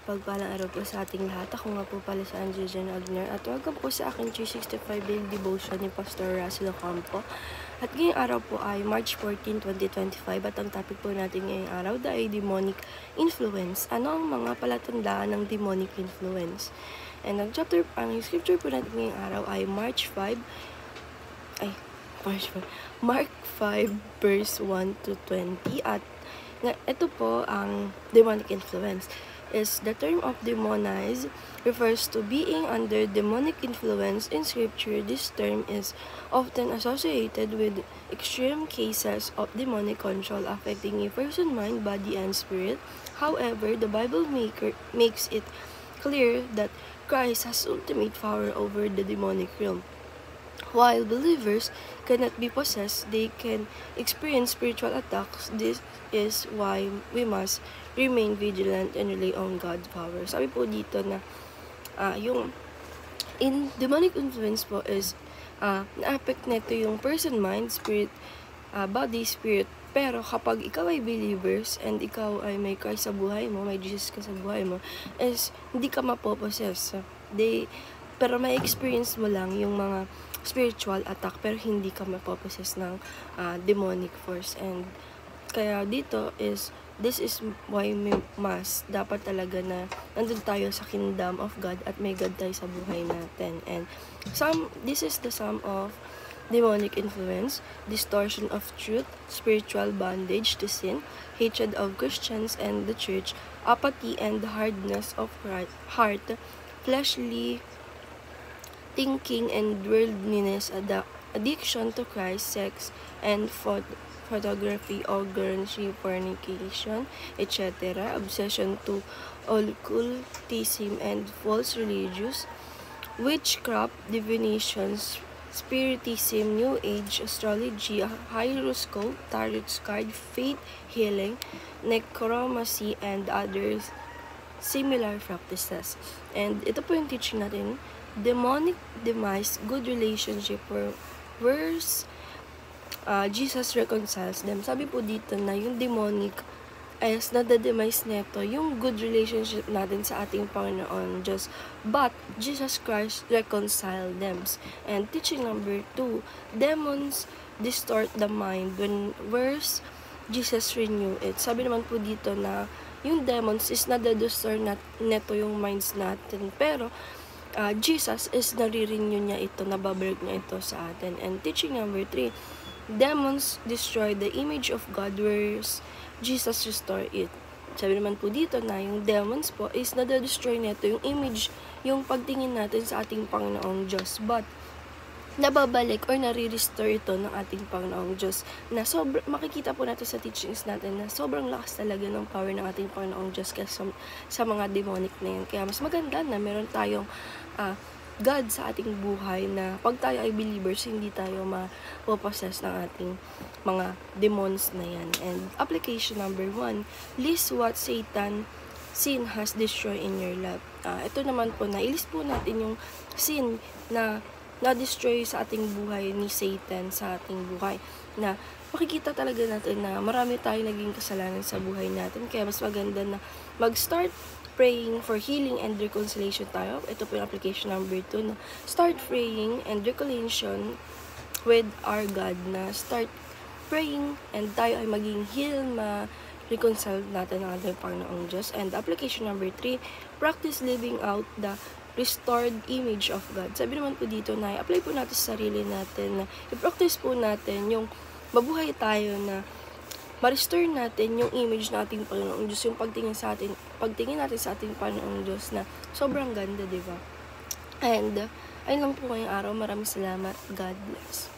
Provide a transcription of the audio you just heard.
Pagpalang araw po sa ating lahat. Ako nga po pala si Angela Jen Agner at welcome po sa aking 365 Daily Devotion ni Pastor Russell Ocampo. At ngayong araw po ay March 14, 2025 at ang topic po natin ngayong araw ay demonic influence. Ano ang mga palatandaan ng demonic influence? And ang scripture po natin ngayong araw ay Mark 5 verse 1 to 20 at ito po ang demonic influence. The term of demonize refers to being under demonic influence in scripture. This term is often associated with extreme cases of demonic control affecting a person's mind, body, and spirit. However, the Bible makes it clear that Christ has ultimate power over the demonic realm. While believers cannot be possessed, they can experience spiritual attacks. This is why we must remain vigilant and rely on God's power. Sabi po dito na yung in demonic influence po is na-affect nito yung person, mind, spirit, body, spirit. Pero kapag ikaw ay believers and ikaw ay may Christ sa buhay mo, may Jesus ka sa buhay mo, is hindi ka mapopossess. Pero may experience mo lang yung mga spiritual attack pero hindi ka mapopossess ng demonic force. And kaya this is why dapat talaga na nandun tayo sa kingdom of God at may God tayo sa buhay natin. And this is the sum of demonic influence: distortion of truth, spiritual bondage to sin, hatred of Christians and the church, apathy and hardness of heart, fleshly thinking and worldliness, addiction to Christ, sex and photography, organry, fornication, etc., obsession to occultism and false religious, witchcraft, divinations, spiritism, new age, astrology, horoscope, tarot card, faith healing, necromancy, and others similar practices. And ito po yung teaching natin: demonic demise, good relationship, whereas Jesus reconciles them. Sabi po dito na yung demonic is nade-demise neto yung good relationship natin sa ating Panginoon Diyos, but Jesus Christ reconciled them. And teaching number 2, demons distort the mind whereas Jesus renew it. Sabi naman po dito na yung demons is nade-distort neto yung minds natin, pero Jesus is nare-renew niya ito, nababalik niya ito sa atin. And teaching number 3, demons destroy the image of God whereas Jesus restore it. Sabi naman po dito na yung demons po is nade-destroy nito yung image, yung pagtingin natin sa ating Panginoong Diyos, but nababalik or nare-restore ito ng ating Panginoong Diyos. Na makikita po natin sa teachings natin na sobrang lakas talaga ng power ng ating Panginoong Diyos kaysa sa mga demonic na yan. Kaya mas maganda na meron tayong God sa ating buhay, na pag tayo ay believers, hindi tayo mapopossess ng ating mga demons na yan. And application number 1, list what sin has destroyed in your life. Ito naman po, na-list po natin yung sin na na-destroy sa ating buhay ni Satan sa ating buhay, na makikita talaga natin na marami tayong naging kasalanan sa buhay natin. Kaya mas maganda na mag-start praying for healing and reconciliation tayo. Ito po yung application number 2, na start praying and reconciliation with our God, na start praying and tayo ay maging heal, reconcile natin ang ating Panginoong Diyos. And application number 3, practice living out the restored image of God. Sabi naman po dito na i-apply po natin sa sarili natin, na i-practice po natin yung mabuhay tayo, na ma-restore natin yung image ng ating Panginoong Diyos, yung pagtingin natin sa ating Panginoong Diyos na sobrang ganda, diba? And ayun lang po ngayong araw. Maraming salamat. God bless.